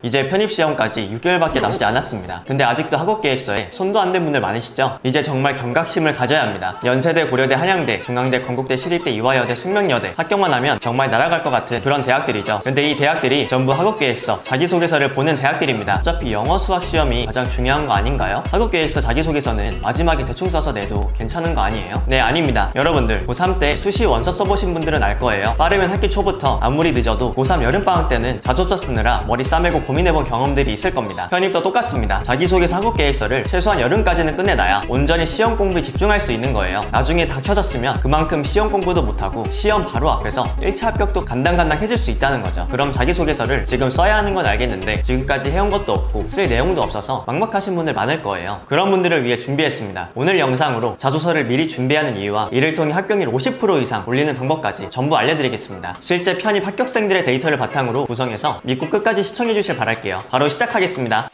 이제 편입시험까지 6개월밖에 남지 않았습니다. 근데 아직도 학업계획서에 손도 안 댄 분들 많으시죠? 이제 정말 경각심을 가져야 합니다. 연세대, 고려대, 한양대, 중앙대, 건국대, 시립대, 이화여대, 숙명여대 합격만 하면 정말 날아갈 것 같은 그런 대학들이죠. 근데 이 대학들이 전부 학업계획서, 자기소개서를 보는 대학들입니다. 어차피 영어, 수학 시험이 가장 중요한 거 아닌가요? 학업계획서, 자기소개서는 마지막에 대충 써서 내도 괜찮은 거 아니에요? 네, 아닙니다. 여러분들 고3 때 수시 원서 써보신 분들은 알 거예요. 빠르면 학기 초부터 아무리 늦어도 고3 여름방학 때는 자소서 쓰느라 머리 싸매고 고민해본 경험들이 있을 겁니다. 편입도 똑같습니다. 자기소개서 학업계획서를 최소한 여름까지는 끝내놔야 온전히 시험 공부에 집중할 수 있는 거예요. 나중에 닥쳐졌으면 그만큼 시험 공부도 못하고 시험 바로 앞에서 1차 합격도 간당간당해질 수 있다는 거죠. 그럼 자기소개서를 지금 써야 하는 건 알겠는데 지금까지 해온 것도 없고 쓸 내용도 없어서 막막하신 분들 많을 거예요. 그런 분들을 위해 준비했습니다. 오늘 영상으로 자소서를 미리 준비하는 이유와 이를 통해 합격률 50% 이상 올리는 방법까지 전부 알려드리겠습니다. 실제 편입 합격생들의 데이터를 바탕으로 구성해서 믿고 끝까지 시청해주실 바랄게요. 바로 시작하겠습니다.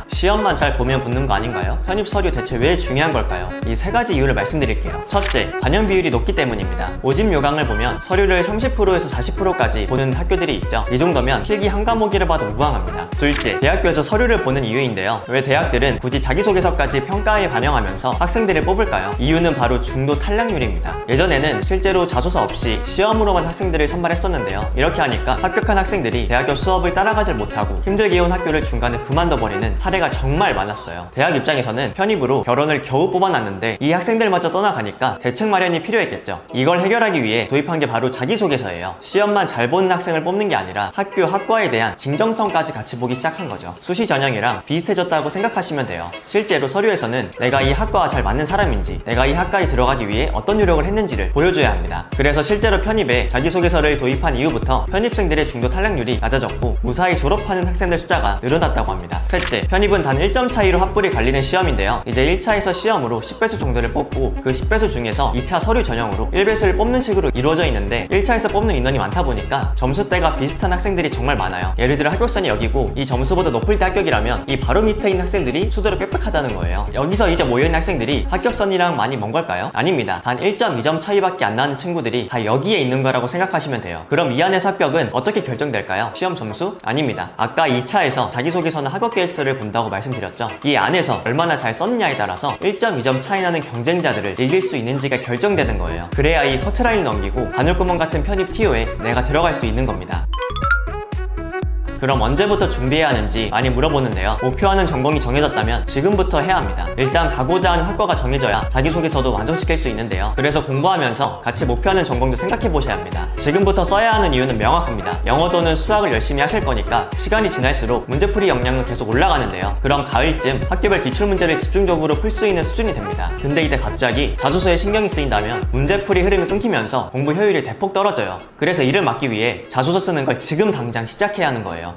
시험만 잘 보면 붙는 거 아닌가요? 편입 서류 대체 왜 중요한 걸까요? 이 세 가지 이유를 말씀드릴게요. 첫째, 반영 비율이 높기 때문입니다. 모집 요강을 보면 서류를 30%에서 40%까지 보는 학교들이 있죠. 이 정도면 필기 한 과목이라 봐도 무방합니다. 둘째, 대학교에서 서류를 보는 이유인데요. 왜 대학들은 굳이 자기소개서까지 평가에 반영하면서 학생들을 뽑을까요? 이유는 바로 중도 탈락률입니다. 예전에는 실제로 자소서 없이 시험으로만 학생들을 선발했었는데요. 이렇게 하니까 합격한 학생들이 대학교 수업을 따라가질 못하고 힘들게 온 학교를 중간에 그만둬버리는 사례가 정말 많았어요. 대학 입장에서는 편입으로 결혼을 겨우 뽑아놨는데 이 학생들마저 떠나가니까 대책 마련이 필요했겠죠. 이걸 해결하기 위해 도입한 게 바로 자기소개서예요. 시험만 잘 보는 학생을 뽑는 게 아니라 학교, 학과에 대한 진정성까지 같이 보기 시작한 거죠. 수시 전형이랑 비슷해졌다고 생각하시면 돼요. 실제로 서류에서는 내가 이 학과와 잘 맞는 사람인지, 내가 이 학과에 들어가기 위해 어떤 노력을 했는지를 보여줘야 합니다. 그래서 실제로 편입에 자기소개서를 도입한 이후부터 편입생들의 중도 탈락률이 낮아졌고 무사히 졸업하는 학생들 숫자가 늘어났다고 합니다. 셋째, 편입은 단 1점 차이로 합불이 갈리는 시험인데요. 이제 1차에서 시험으로 10배수 정도를 뽑고 그 10배수 중에서 2차 서류 전형으로 1배수를 뽑는 식으로 이루어져 있는데 1차에서 뽑는 인원이 많다 보니까 점수대가 비슷한 학생들이 정말 많아요. 예를 들어 합격선이 여기고 이 점수보다 높을 때 합격이라면 이 바로 밑에 있는 학생들이 수두로 빽빽하다는 거예요. 여기서 이제 모여있는 학생들이 합격선이랑 많이 먼 걸까요? 아닙니다. 단 1.2점 차이밖에 안 나는 친구들이 다 여기에 있는 거라고 생각하시면 돼요. 그럼 이 안에서 합격은 어떻게 결정될까요? 시험 점수? 아닙니다. 아까 2차에서 자기소개서나 학업계획서를 본다고 말씀드렸죠. 이 안에서 얼마나 잘 썼느냐에 따라서 1.2점 차이 나는 경쟁자들을 이길 수 있는지가 결정되는 거예요. 그래야 이 커트라인을 넘기고 바늘구멍 같은 편입 TO에 내가 들어갈 수 있는 겁니다. 그럼 언제부터 준비해야 하는지 많이 물어보는데요. 목표하는 전공이 정해졌다면 지금부터 해야 합니다. 일단 가고자 하는 학과가 정해져야 자기소개서도 완성시킬 수 있는데요. 그래서 공부하면서 같이 목표하는 전공도 생각해 보셔야 합니다. 지금부터 써야 하는 이유는 명확합니다. 영어 또는 수학을 열심히 하실 거니까 시간이 지날수록 문제풀이 역량은 계속 올라가는데요. 그럼 가을쯤 학교별 기출문제를 집중적으로 풀 수 있는 수준이 됩니다. 근데 이때 갑자기 자소서에 신경이 쓰인다면 문제풀이 흐름이 끊기면서 공부 효율이 대폭 떨어져요. 그래서 이를 막기 위해 자소서 쓰는 걸 지금 당장 시작해야 하는 거예요.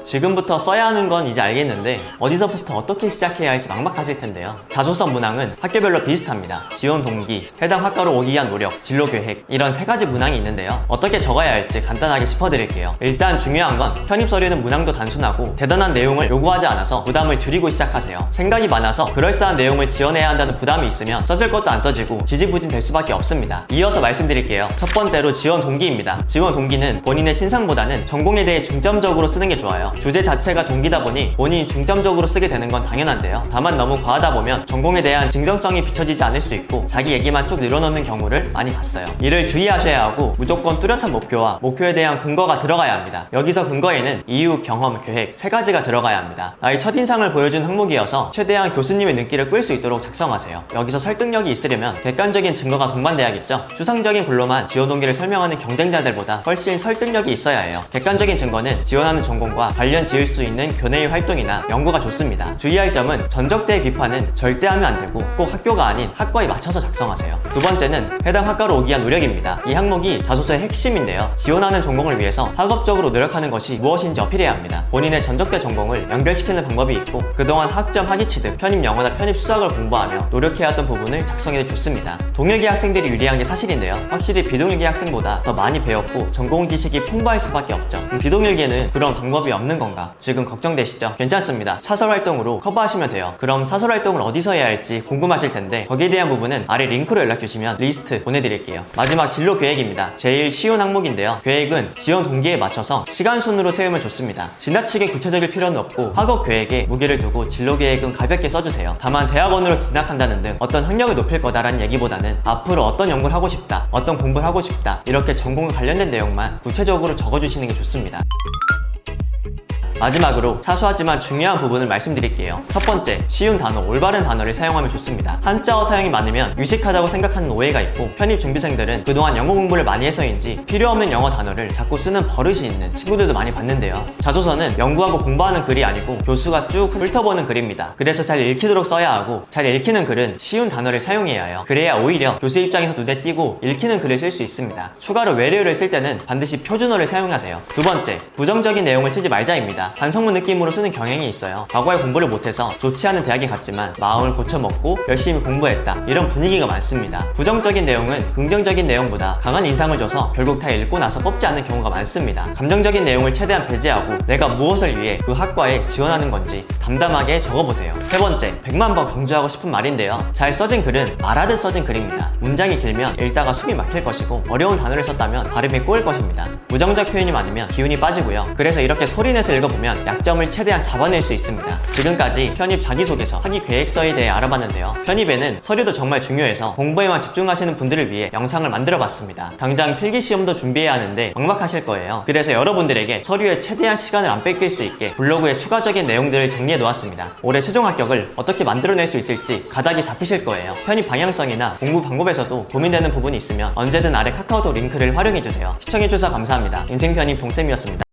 지금부터 써야 하는 건 이제 알겠는데 어디서부터 어떻게 시작해야 할지 막막하실 텐데요. 자소서 문항은 학교별로 비슷합니다. 지원 동기, 해당 학과로 오기 위한 노력, 진로 계획 이런 세 가지 문항이 있는데요. 어떻게 적어야 할지 간단하게 짚어드릴게요. 일단 중요한 건 편입 서류는 문항도 단순하고 대단한 내용을 요구하지 않아서 부담을 줄이고 시작하세요. 생각이 많아서 그럴싸한 내용을 지원해야 한다는 부담이 있으면 써질 것도 안 써지고 지지부진 될 수밖에 없습니다. 이어서 말씀드릴게요. 첫 번째로 지원 동기입니다. 지원 동기는 본인의 신상보다는 전공에 대해 중점적으로 쓰는 게 좋아요. 주제 자체가 동기다 보니 본인이 중점적으로 쓰게 되는 건 당연한데요. 다만 너무 과하다 보면 전공에 대한 증정성이 비춰지지 않을 수 있고 자기 얘기만 쭉 늘어놓는 경우를 많이 봤어요. 이를 주의하셔야 하고 무조건 뚜렷한 목표와 목표에 대한 근거가 들어가야 합니다. 여기서 근거에는 이유, 경험, 계획 세 가지가 들어가야 합니다. 나의 첫인상을 보여준 항목이어서 최대한 교수님의 눈길을 끌 수 있도록 작성하세요. 여기서 설득력이 있으려면 객관적인 증거가 동반돼야겠죠. 추상적인 글로만 지원 동기를 설명하는 경쟁자들보다 훨씬 설득력이 있어야 해요. 객관적인 증거는 지원하는 전공과 관련 지을 수 있는 교내의 활동이나 연구가 좋습니다. 주의할 점은 전적대의 비판은 절대 하면 안 되고 꼭 학교가 아닌 학과에 맞춰서 작성하세요. 두 번째는 해당 학과로 오기 위한 노력입니다. 이 항목이 자소서의 핵심인데요. 지원하는 전공을 위해서 학업적으로 노력하는 것이 무엇인지 어필해야 합니다. 본인의 전적대 전공을 연결시키는 방법이 있고 그동안 학점, 학위취득, 편입 영어나 편입 수학을 공부하며 노력해왔던 부분을 작성해도 좋습니다. 동일계 학생들이 유리한 게 사실인데요. 확실히 비동일계 학생보다 더 많이 배웠고 전공 지식이 풍부할 수밖에 없죠. 비동일계는 그런 방법이 없는 없는 건가? 지금 걱정되시죠? 괜찮습니다. 사설 활동으로 커버하시면 돼요. 그럼 사설 활동을 어디서 해야 할지 궁금하실 텐데 거기에 대한 부분은 아래 링크로 연락 주시면 리스트 보내드릴게요. 마지막 진로 계획입니다. 제일 쉬운 항목인데요. 계획은 지원 동기에 맞춰서 시간 순으로 세우면 좋습니다. 지나치게 구체적일 필요는 없고 학업 계획에 무게를 두고 진로 계획은 가볍게 써주세요. 다만 대학원으로 진학한다는 등 어떤 학력을 높일 거다라는 얘기보다는 앞으로 어떤 연구를 하고 싶다, 어떤 공부를 하고 싶다 이렇게 전공과 관련된 내용만 구체적으로 적어주시는 게 좋습니다. 마지막으로 사소하지만 중요한 부분을 말씀드릴게요. 첫 번째, 쉬운 단어, 올바른 단어를 사용하면 좋습니다. 한자어 사용이 많으면 유식하다고 생각하는 오해가 있고 편입 준비생들은 그동안 영어 공부를 많이 해서인지 필요 없는 영어 단어를 자꾸 쓰는 버릇이 있는 친구들도 많이 봤는데요. 자소서는 연구하고 공부하는 글이 아니고 교수가 쭉 훑어보는 글입니다. 그래서 잘 읽히도록 써야 하고 잘 읽히는 글은 쉬운 단어를 사용해야 해요. 그래야 오히려 교수 입장에서 눈에 띄고 읽히는 글을 쓸 수 있습니다. 추가로 외래어를 쓸 때는 반드시 표준어를 사용하세요. 두 번째, 부정적인 내용을 쓰지 말자입니다. 반성문 느낌으로 쓰는 경향이 있어요. 과거에 공부를 못해서 좋지 않은 대학에 갔지만 마음을 고쳐먹고 열심히 공부했다 이런 분위기가 많습니다. 부정적인 내용은 긍정적인 내용보다 강한 인상을 줘서 결국 다 읽고 나서 뽑지 않는 경우가 많습니다. 감정적인 내용을 최대한 배제하고 내가 무엇을 위해 그 학과에 지원하는 건지 담담하게 적어보세요. 세 번째, 100만 번 강조하고 싶은 말인데요. 잘 써진 글은 말하듯 써진 글입니다. 문장이 길면 읽다가 숨이 막힐 것이고 어려운 단어를 썼다면 발음이 꼬일 것입니다. 부정적 표현이 많으면 기운이 빠지고요. 그래서 이렇게 소리내서 읽어보면 약점을 최대한 잡아낼 수 있습니다. 지금까지 편입 자기소개서, 학위 계획서에 대해 알아봤는데요. 편입에는 서류도 정말 중요해서 공부에만 집중하시는 분들을 위해 영상을 만들어봤습니다. 당장 필기시험도 준비해야 하는데 막막하실 거예요. 그래서 여러분들에게 서류에 최대한 시간을 안 뺏길 수 있게 블로그에 추가적인 내용들을 정리해 놓았습니다. 올해 최종 합격을 어떻게 만들어낼 수 있을지 가닥이 잡히실 거예요. 편입 방향성이나 공부 방법에서도 고민되는 부분이 있으면 언제든 아래 카카오톡 링크를 활용해주세요. 시청해주셔서 감사합니다. 인생편입 동쌤이었습니다.